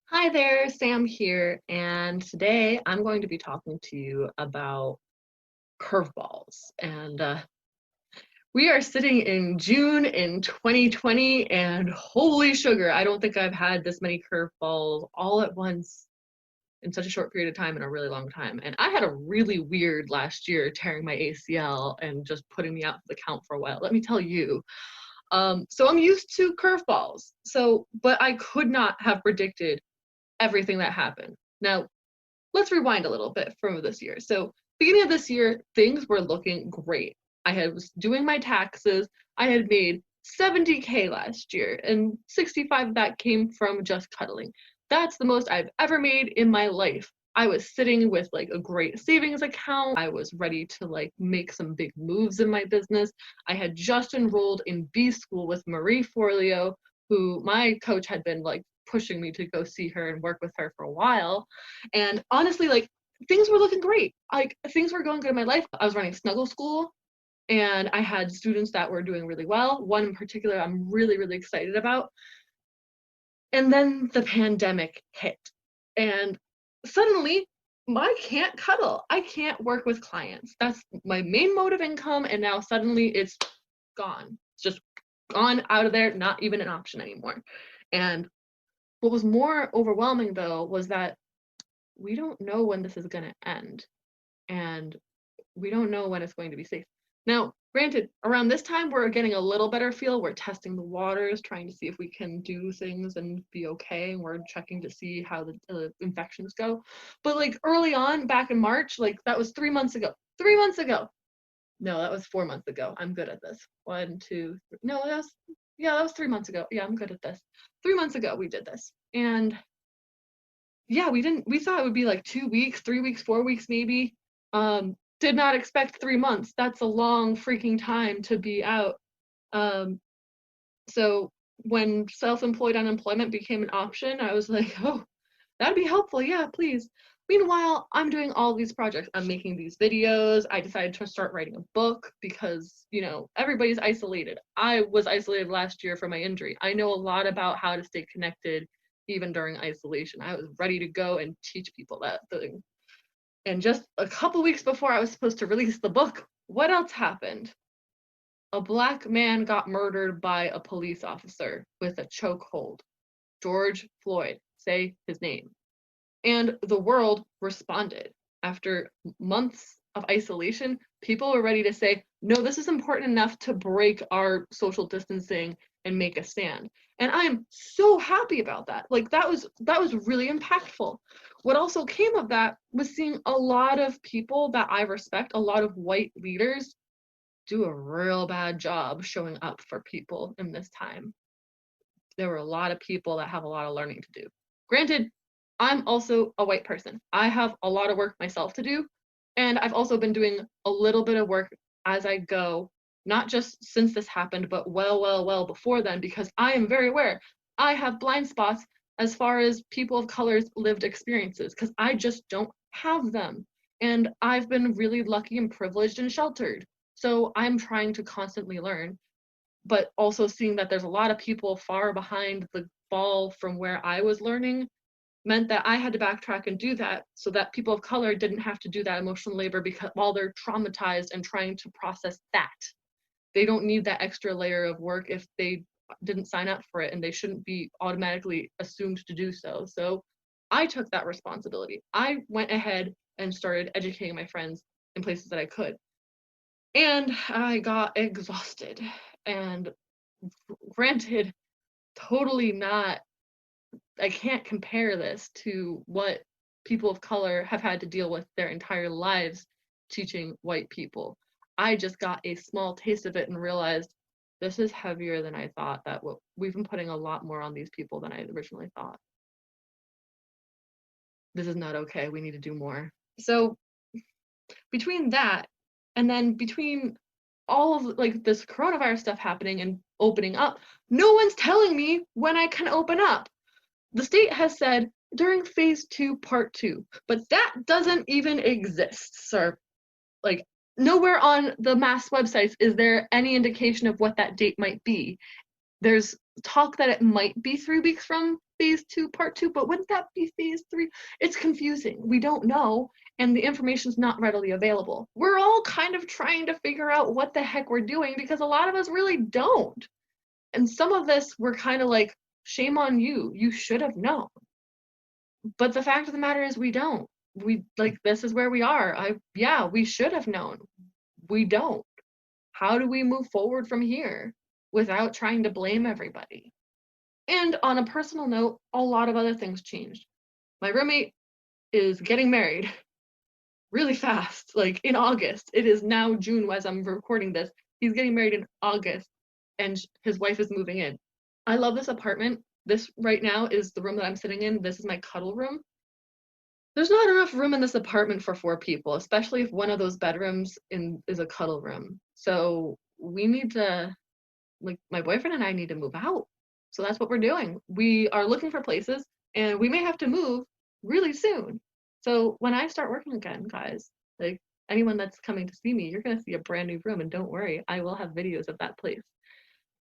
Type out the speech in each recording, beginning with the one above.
Hi there, Sam here, and today I'm going to be talking to you about curveballs. And we are sitting in June in 2020, and holy sugar, I don't think I've had this many curveballs all at once in such a short period of time in a really long time. And I had a really weird last year tearing my ACL and just putting me out of the count for a while. Let me tell you. So I'm used to curveballs. But I could not have predicted everything that happened. Now, let's rewind a little bit from this year. So, beginning of this year, things were looking great. Was doing my taxes. I had made 70K last year, and 65 of that came from just cuddling. That's the most I've ever made in my life. I was sitting with like a great savings account. I was ready to like make some big moves in my business. I had just enrolled in B school with Marie Forleo, who my coach had been like pushing me to go see her and work with her for a while. And honestly, like things were looking great. Like things were going good in my life. I was running Snuggle School and I had students that were doing really well. One in particular I'm really, really excited about. And then the pandemic hit. And suddenly I can't cuddle. I can't work with clients. That's my main mode of income. And now suddenly it's gone. It's just gone out of there, not even an option anymore. And what was more overwhelming though was that we don't know when this is going to end, and we don't know when it's going to be safe. Now, granted, around this time we're getting a little better feel. We're testing the waters, trying to see if we can do things and be okay, and we're checking to see how the infections go. But like early on back in March, like that was 3 months ago. 3 months ago. No, that was 4 months ago. I'm good at this. One, two, three. No, that was 3 months ago. Yeah, I'm good at this. 3 months ago we did this. And yeah, we thought it would be like 2 weeks, 3 weeks, 4 weeks maybe. Did not expect 3 months. That's a long freaking time to be out. Um, so when self-employed unemployment became an option, I was like, oh, that'd be helpful. Yeah, please. Meanwhile, I'm doing all these projects. I'm making these videos. I decided to start writing a book because, everybody's isolated. I was isolated last year from my injury. I know a lot about how to stay connected even during isolation. I was ready to go and teach people that thing. And just a couple weeks before I was supposed to release the book, what else happened? A Black man got murdered by a police officer with a chokehold. George Floyd, say his name. And the world responded. After months of isolation, people were ready to say, no, this is important enough to break our social distancing and make a stand. And I'm so happy about that. Like that was really impactful. What also came of that was seeing a lot of people that I respect, a lot of white leaders, do a real bad job showing up for people in this time. There were a lot of people that have a lot of learning to do. Granted, I'm also a white person. I have a lot of work myself to do, and I've also been doing a little bit of work as I go, not just since this happened, but well before then, because I am very aware I have blind spots as far as people of color's lived experiences, because I just don't have them. And I've been really lucky and privileged and sheltered. So I'm trying to constantly learn, but also seeing that there's a lot of people far behind the ball from where I was learning meant that I had to backtrack and do that so that people of color didn't have to do that emotional labor because while they're traumatized and trying to process that. They don't need that extra layer of work if they didn't sign up for it, and they shouldn't be automatically assumed to do so. So I took that responsibility. I went ahead and started educating my friends in places that I could. And I got exhausted. And granted, totally not, I can't compare this to what people of color have had to deal with their entire lives teaching white people. I just got a small taste of it and realized this is heavier than I thought, that we've been putting a lot more on these people than I originally thought. This is not okay. We need to do more. So between that and then between all of like this coronavirus stuff happening and opening up, no one's telling me when I can open up. The state has said during phase 2, part 2, but that doesn't even exist, sir. Like, nowhere on the mass websites is there any indication of what that date might be. There's talk that it might be 3 weeks from phase 2, part 2, but wouldn't that be phase 3? It's confusing. We don't know, and the information's not readily available. We're all kind of trying to figure out what the heck we're doing because a lot of us really don't. And some of this, we're kind of like, shame on you. You should have known. But the fact of the matter is we don't. We like, this is where we are. Yeah, we should have known. We don't. How do we move forward from here without trying to blame everybody? And on a personal note, a lot of other things changed. My roommate is getting married really fast, like in August. It is now June as I'm recording this. He's getting married in August and his wife is moving in. I love this apartment. This right now is the room that I'm sitting in. This is my cuddle room. There's not enough room in this apartment for 4 people, especially if one of those bedrooms is a cuddle room. So we need to, like, my boyfriend and I need to move out. So that's what we're doing. We are looking for places and we may have to move really soon. So when I start working again, guys, like anyone that's coming to see me, you're going to see a brand new room, and don't worry, I will have videos of that place.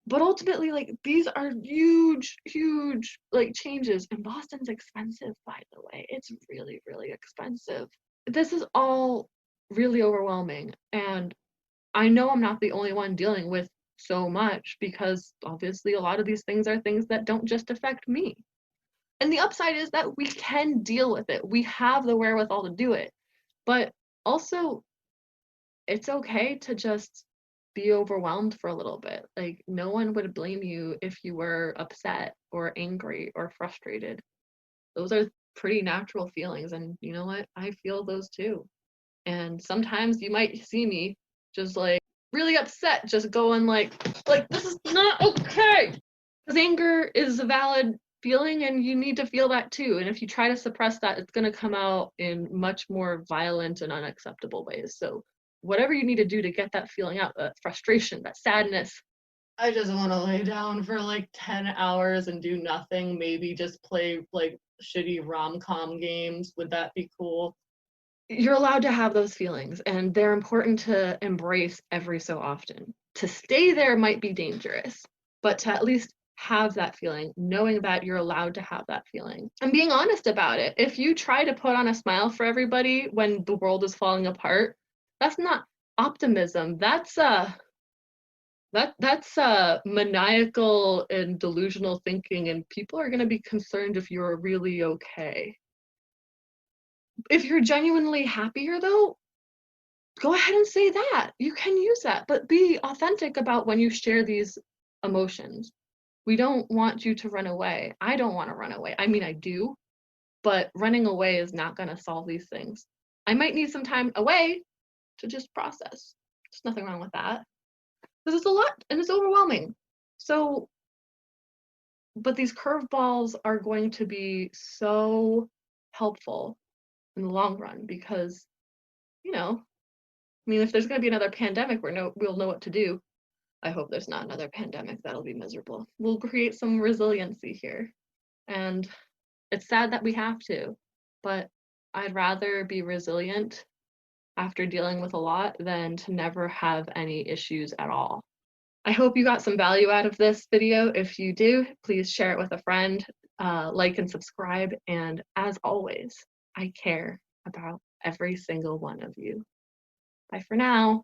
But ultimately, like, these are huge, huge, like, changes. And Boston's expensive, by the way. It's really, really expensive. This is all really overwhelming. And I know I'm not the only one dealing with so much because obviously a lot of these things are things that don't just affect me. And the upside is that we can deal with it. We have the wherewithal to do it. But also, it's okay to just be overwhelmed for a little bit. Like, no one would blame you if you were upset or angry or frustrated. Those are pretty natural feelings, and you know what? I feel those too. And sometimes you might see me just like really upset, just going like this is not okay. Because anger is a valid feeling and you need to feel that too. And if you try to suppress that, it's going to come out in much more violent and unacceptable ways. So whatever you need to do to get that feeling out, that frustration, that sadness. I just want to lay down for like 10 hours and do nothing, maybe just play like shitty rom-com games. Would that be cool? You're allowed to have those feelings, and they're important to embrace every so often. To stay there might be dangerous, but to at least have that feeling, knowing that you're allowed to have that feeling and being honest about it. If you try to put on a smile for everybody when the world is falling apart, that's not optimism. That's maniacal and delusional thinking, and people are going to be concerned if you're really okay. If you're genuinely happier though, go ahead and say that. You can use that, but be authentic about when you share these emotions. We don't want you to run away. I don't want to run away. I mean, I do, but running away is not going to solve these things. I might need some time away to just process. There's nothing wrong with that. Because it's a lot and it's overwhelming. So, but these curveballs are going to be so helpful in the long run because, you know, I mean, if there's going to be another pandemic, we'll know what to do. I hope there's not another pandemic. That'll be miserable. We'll create some resiliency here. And it's sad that we have to, but I'd rather be resilient after dealing with a lot than to never have any issues at all. I hope you got some value out of this video. If you do, please share it with a friend, like and subscribe. And as always, I care about every single one of you. Bye for now.